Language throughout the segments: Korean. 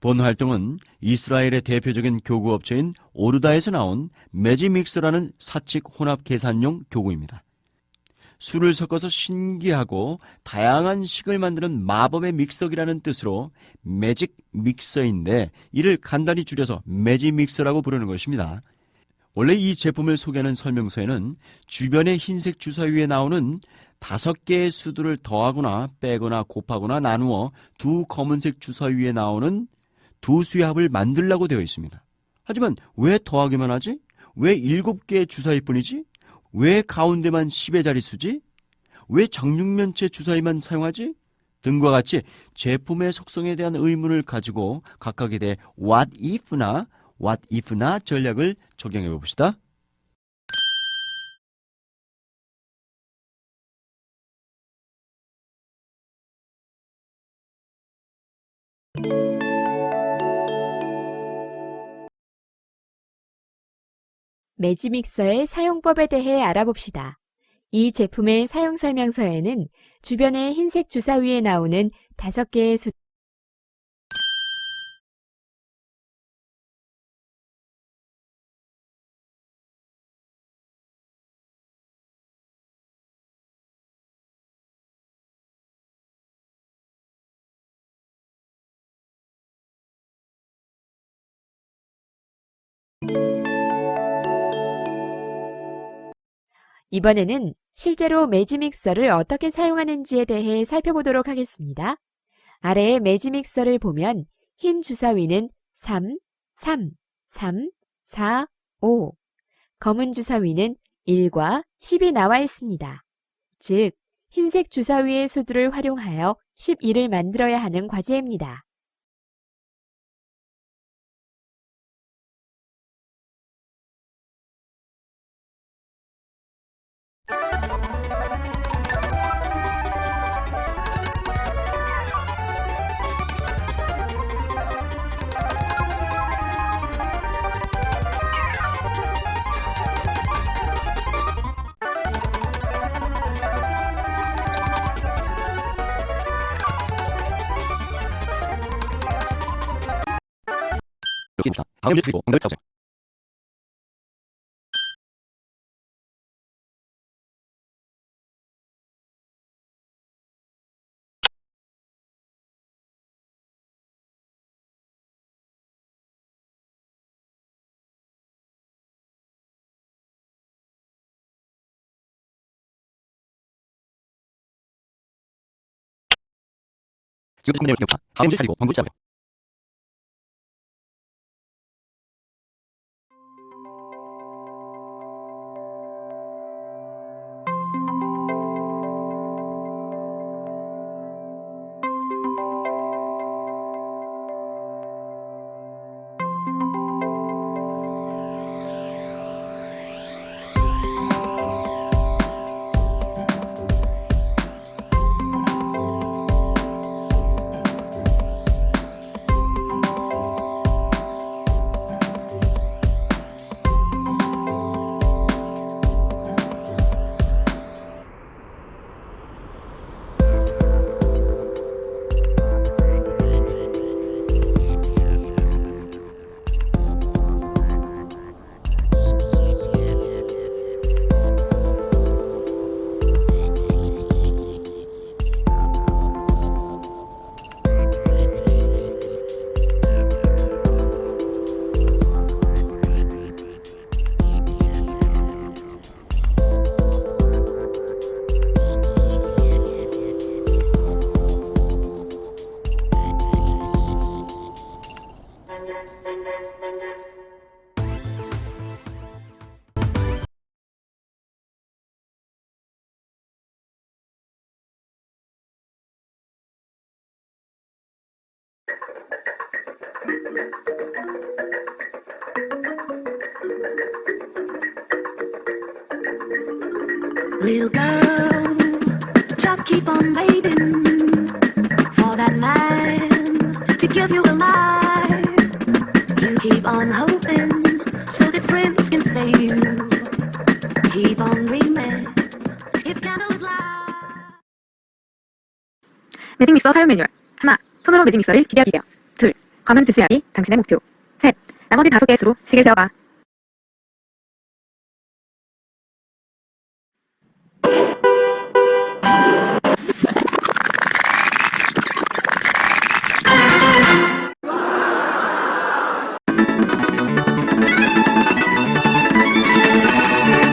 본 활동은 이스라엘의 대표적인 교구 업체인 오르다에서 나온 매직믹서라는 사칙 혼합 계산용 교구입니다. 술을 섞어서 신기하고 다양한 식을 만드는 마법의 믹서기라는 뜻으로 매직 믹서인데 이를 간단히 줄여서 매직 믹서라고 부르는 것입니다. 원래 이 제품을 소개하는 설명서에는 주변의 흰색 주사위에 나오는 5개의 수들을 더하거나 빼거나 곱하거나 나누어 두 검은색 주사위에 나오는 두 수의 합을 만들라고 되어 있습니다. 하지만 왜 더하기만 하지? 왜 7개의 주사위뿐이지? 왜 가운데만 10의 자릿수지? 왜 장육면체 주사위만 사용하지? 등과 같이 제품의 속성에 대한 의문을 가지고 각각에 대해 what if not 전략을 적용해 봅시다. 매직믹서의 사용법에 대해 알아봅시다. 이 제품의 사용 설명서에는 주변의 흰색 주사위에 나오는 5개의 수 이번에는 실제로 매직믹서를 어떻게 사용하는지에 대해 살펴보도록 하겠습니다. 아래의 매직믹서를 보면 흰 주사위는 3, 3, 3, 4, 5, 검은 주사위는 1과 10이 나와 있습니다. 즉, 흰색 주사위의 수들을 활용하여 11을 만들어야 하는 과제입니다. 다음 주 그리고 방법을 찾으세요. 지금 내용 기록자 다음 주 그리고 방법을 찾으세요. Little girl, just keep on waiting for that man to give you a life. You keep on hoping so this prince can save you. Keep on dreaming, his candle is light. 매직 믹서 사용 매뉴얼. 하나, 손으로 매직 믹서를 비벼. 둘, 검은 두수열이 당신의 목표. 셋. 나머지 5개의 수로 식을 세어봐.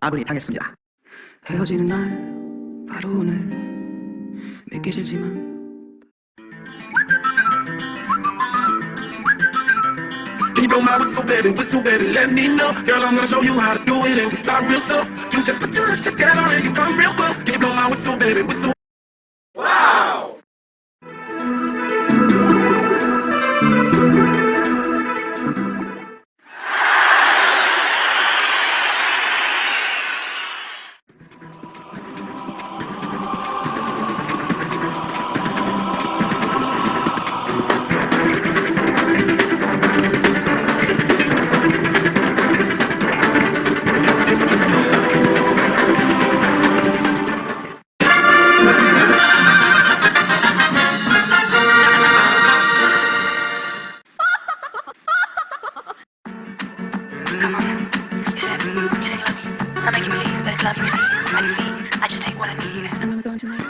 아군이 당했습니다. 헤어지는 날 바로 오늘 믿기 싫지만 Can you blow my whistle baby, let me know. Girl, I'm gonna show you how to do it and we start real slow. You just put your lips together and you come real close. Can you blow my whistle, baby, whistle. Come on. You said you love me. I'll make you believe that it's love you receive. I can feel. I just take what I need. and when we're going tonight.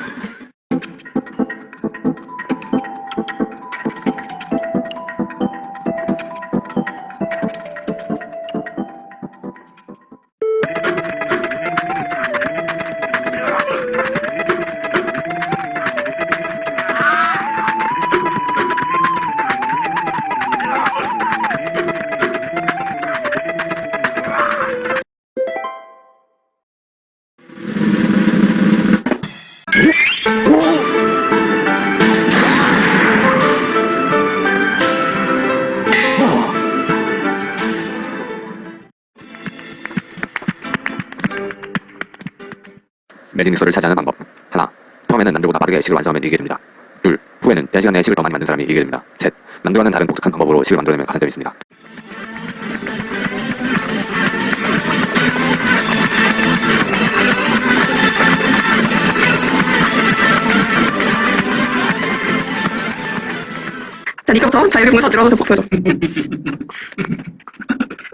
매직 믹서를 차지하는 방법. 하나. 처음에는 남들보다 빠르게 식을 완성하면 이기게 됩니다. 둘. 후에는 4시간 내에 식을 더 많이 만든 사람이 이기게 됩니다. 셋. 남들과는 다른 독특한 방법으로 식을 만들어내면 가산점이 있습니다. 자, 니꺼부터 자유를 공에서 들어가서 보여줘.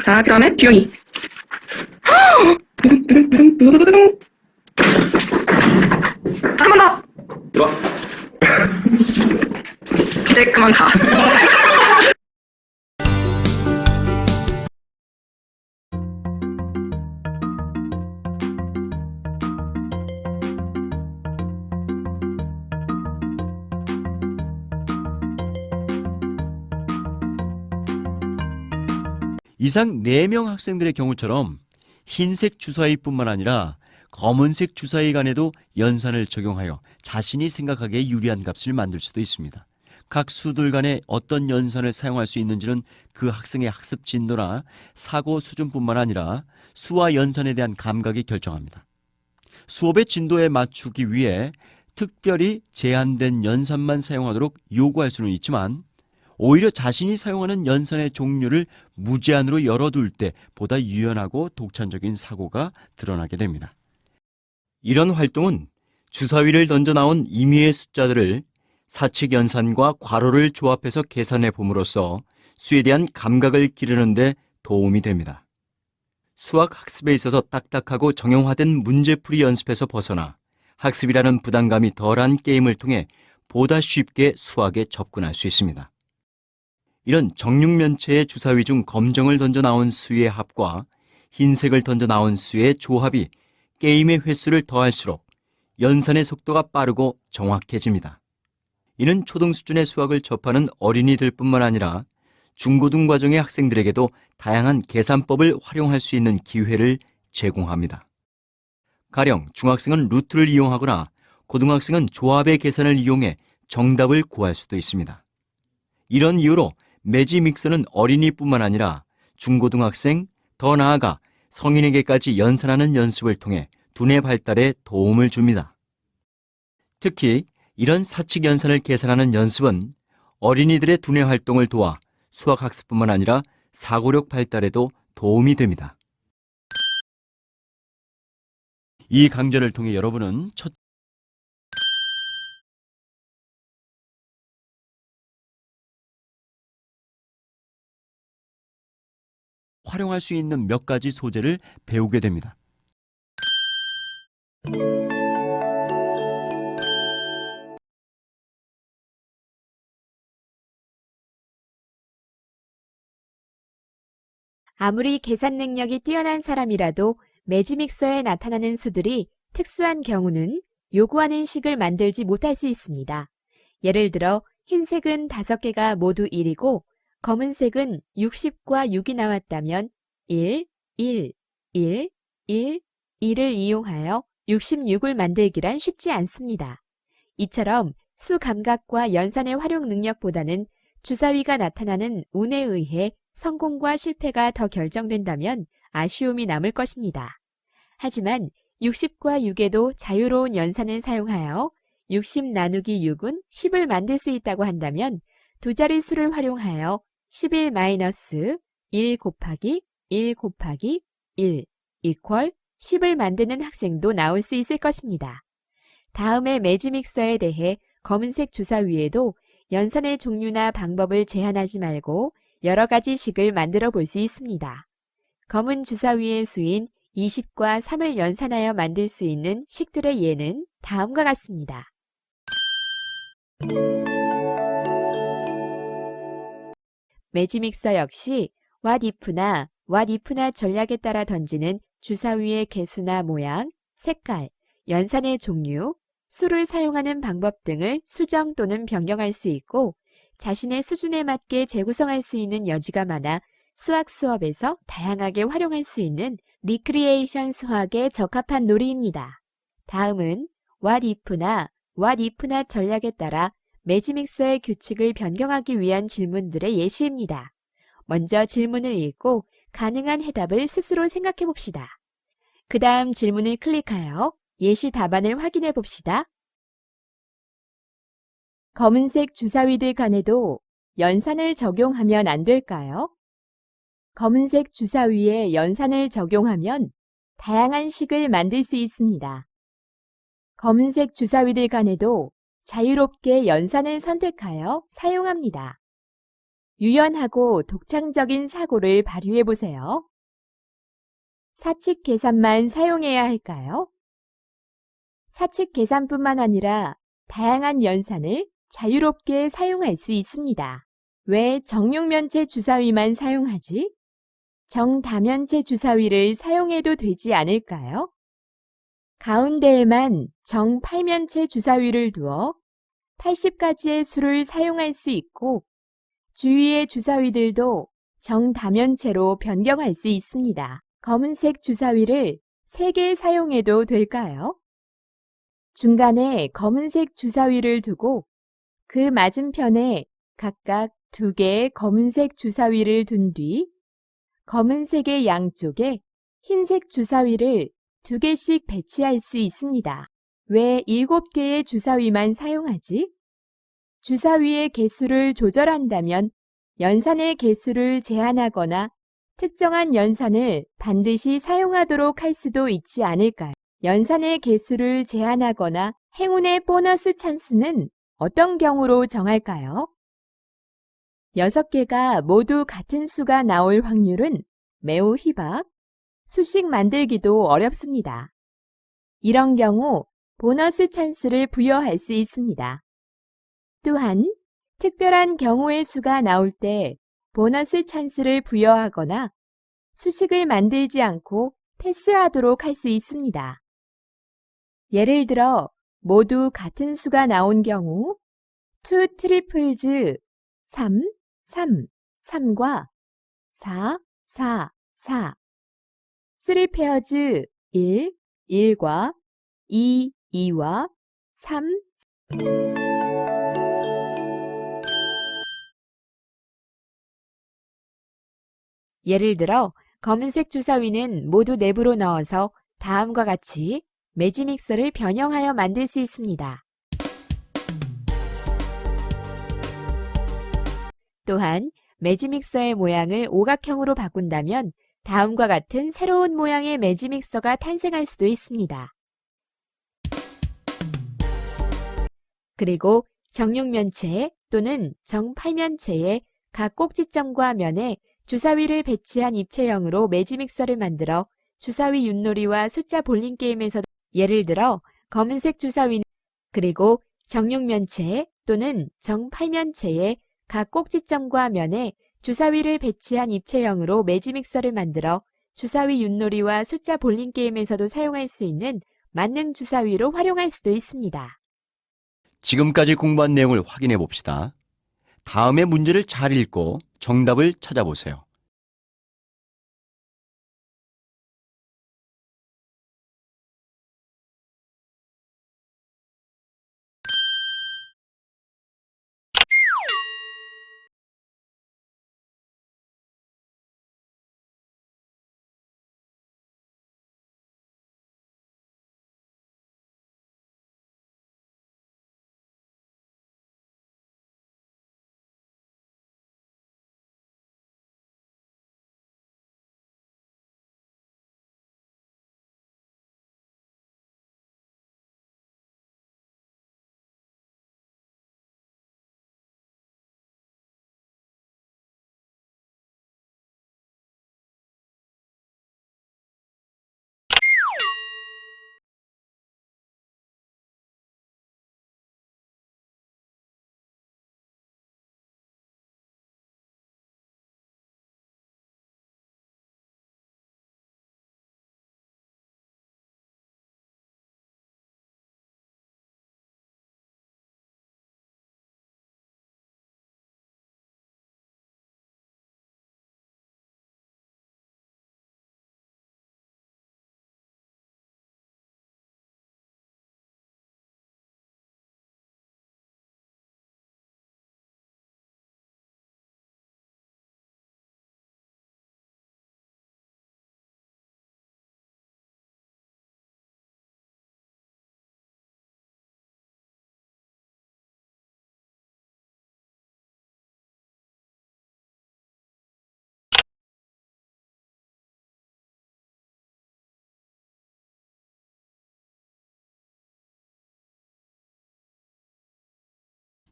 자, 그 다음에 규현이. 두둥. 자, 한 번 더. 들어와. 이제 그만 가. 이상 4명 학생들의 경우처럼 흰색 주사위뿐만 아니라 검은색 주사위 간에도 연산을 적용하여 자신이 생각하기에 유리한 값을 만들 수도 있습니다. 각 수들 간에 어떤 연산을 사용할 수 있는지는 그 학생의 학습 진도나 사고 수준뿐만 아니라 수와 연산에 대한 감각이 결정합니다. 수업의 진도에 맞추기 위해 특별히 제한된 연산만 사용하도록 요구할 수는 있지만 오히려 자신이 사용하는 연산의 종류를 무제한으로 열어둘 때 보다 유연하고 독창적인 사고가 드러나게 됩니다. 이런 활동은 주사위를 던져 나온 임의의 숫자들을 사칙 연산과 괄호를 조합해서 계산해 봄으로써 수에 대한 감각을 기르는 데 도움이 됩니다. 수학 학습에 있어서 딱딱하고 정형화된 문제풀이 연습에서 벗어나 학습이라는 부담감이 덜한 게임을 통해 보다 쉽게 수학에 접근할 수 있습니다. 이런 정육면체의 주사위 중 검정을 던져 나온 수의 합과 흰색을 던져 나온 수의 조합이 게임의 횟수를 더할수록 연산의 속도가 빠르고 정확해집니다. 이는 초등 수준의 수학을 접하는 어린이들뿐만 아니라 중고등 과정의 학생들에게도 다양한 계산법을 활용할 수 있는 기회를 제공합니다. 가령 중학생은 루트를 이용하거나 고등학생은 조합의 계산을 이용해 정답을 구할 수도 있습니다. 이런 이유로 매직 믹서는 어린이뿐만 아니라 중고등학생, 더 나아가 성인에게까지 연산하는 연습을 통해 두뇌 발달에 도움을 줍니다. 특히 이런 사칙 연산을 계산하는 연습은 어린이들의 두뇌 활동을 도와 수학 학습뿐만 아니라 사고력 발달에도 도움이 됩니다. 이 강좌를 통해 여러분은 첫 활용할 수 있는 몇 가지 소재를 배우게 됩니다. 아무리 계산 능력이 뛰어난 사람이라도 매지믹서에 나타나는 수들이 특수한 경우는 요구하는 식을 만들지 못할 수 있습니다. 예를 들어 흰색은 5개가 모두 1이고 검은색은 60과 6이 나왔다면 1, 1, 1, 1, 1을 이용하여 66을 만들기란 쉽지 않습니다. 이처럼 수 감각과 연산의 활용 능력보다는 주사위가 나타나는 운에 의해 성공과 실패가 더 결정된다면 아쉬움이 남을 것입니다. 하지만 60과 6에도 자유로운 연산을 사용하여 60 나누기 6은 10을 만들 수 있다고 한다면 두 자리 수를 활용하여 11-1 곱하기 1 곱하기 1 이퀄 10을 만드는 학생도 나올 수 있을 것입니다. 다음에 매지믹서에 대해 검은색 주사위에도 연산의 종류나 방법을 제한하지 말고 여러 가지 식을 만들어 볼 수 있습니다. 검은 주사위의 수인 20과 3을 연산하여 만들 수 있는 식들의 예는 다음과 같습니다. 매지믹서 역시 what if나 전략에 따라 던지는 주사위의 개수나 모양, 색깔, 연산의 종류, 수를 사용하는 방법 등을 수정 또는 변경할 수 있고 자신의 수준에 맞게 재구성할 수 있는 여지가 많아 수학 수업에서 다양하게 활용할 수 있는 리크리에이션 수학에 적합한 놀이입니다. 다음은 what if나 전략에 따라 매지믹서의 규칙을 변경하기 위한 질문들의 예시입니다. 먼저 질문을 읽고 가능한 해답을 스스로 생각해 봅시다. 그 다음 질문을 클릭하여 예시 답안을 확인해 봅시다. 검은색 주사위들 간에도 연산을 적용하면 안 될까요? 검은색 주사위에 연산을 적용하면 다양한 식을 만들 수 있습니다. 검은색 주사위들 간에도 자유롭게 연산을 선택하여 사용합니다. 유연하고 독창적인 사고를 발휘해 보세요. 사칙 계산만 사용해야 할까요? 사칙 계산뿐만 아니라 다양한 연산을 자유롭게 사용할 수 있습니다. 왜 정육면체 주사위만 사용하지? 정다면체 주사위를 사용해도 되지 않을까요? 가운데에만 정팔면체 주사위를 두어 80가지의 수를 사용할 수 있고 주위의 주사위들도 정다면체로 변경할 수 있습니다. 검은색 주사위를 3개 사용해도 될까요? 중간에 검은색 주사위를 두고 그 맞은편에 각각 2개의 검은색 주사위를 둔 뒤 검은색의 양쪽에 흰색 주사위를 2개씩 배치할 수 있습니다. 왜 7개의 주사위만 사용하지? 주사위의 개수를 조절한다면 연산의 개수를 제한하거나 특정한 연산을 반드시 사용하도록 할 수도 있지 않을까요? 연산의 개수를 제한하거나 행운의 보너스 찬스는 어떤 경우로 정할까요? 6개가 모두 같은 수가 나올 확률은 매우 희박, 수식 만들기도 어렵습니다. 이런 경우 보너스 찬스를 부여할 수 있습니다. 또한 특별한 경우의 수가 나올 때 보너스 찬스를 부여하거나 수식을 만들지 않고 패스하도록 할 수 있습니다. 예를 들어 모두 같은 수가 나온 경우 2 트리플즈 3, 3, 3과 4, 4, 4 3 페어즈 1, 1과 2, 2와 3 예를 들어 검은색 주사위는 모두 내부로 넣어서 다음과 같이 매지믹서를 변형하여 만들 수 있습니다. 또한 매지믹서의 모양을 오각형으로 바꾼다면 다음과 같은 새로운 모양의 매지믹서가 탄생할 수도 있습니다. 그리고 정육면체 또는 정팔면체의 각 꼭지점과 면에 주사위를 배치한 입체형으로 매지믹서를 만들어 주사위 윷놀이와 숫자 볼링 게임에서도 예를 들어 검은색 주사위는 그리고 정육면체 또는 정팔면체의 각 꼭지점과 면에 주사위를 배치한 입체형으로 매지믹서를 만들어 주사위 윷놀이와 숫자 볼링 게임에서도 사용할 수 있는 만능 주사위로 활용할 수도 있습니다. 지금까지 공부한 내용을 확인해 봅시다. 다음의 문제를 잘 읽고 정답을 찾아보세요.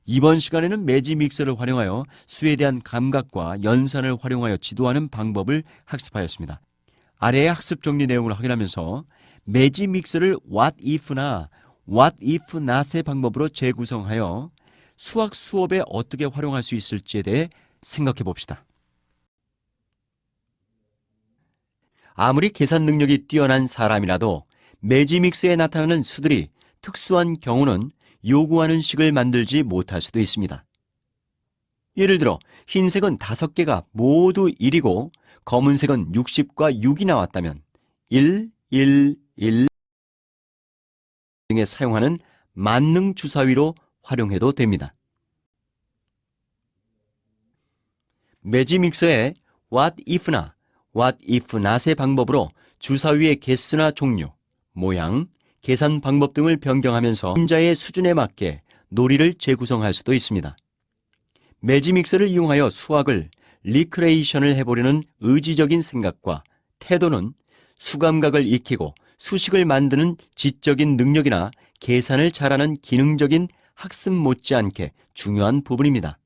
이번 시간에는 매지 믹서를 활용하여 수에 대한 감각과 연산을 활용하여 지도하는 방법을 학습하였습니다. 아래의 학습 정리 내용을 확인하면서 매지 믹서를 what if나 what if not의 방법으로 재구성하여 수학 수업에 어떻게 활용할 수 있을지에 대해 생각해 봅시다. 아무리 계산 능력이 뛰어난 사람이라도 매지 믹서에 나타나는 수들이 특수한 경우는 요구하는 식을 만들지 못할 수도 있습니다. 예를 들어 흰색은 5개가 모두 1이고 검은색은 60과 6이 나왔다면 1, 1, 1 등에 사용하는 만능 주사위로 활용해도 됩니다. 매지 믹서의 what if나 what if not의 방법으로 주사위의 개수나 종류, 모양, 계산 방법 등을 변경하면서 혼자의 수준에 맞게 놀이를 재구성할 수도 있습니다. 매지 믹서를 이용하여 수학을 리크레이션을 해보려는 의지적인 생각과 태도는 수감각을 익히고 수식을 만드는 지적인 능력이나 계산을 잘하는 기능적인 학습 못지않게 중요한 부분입니다.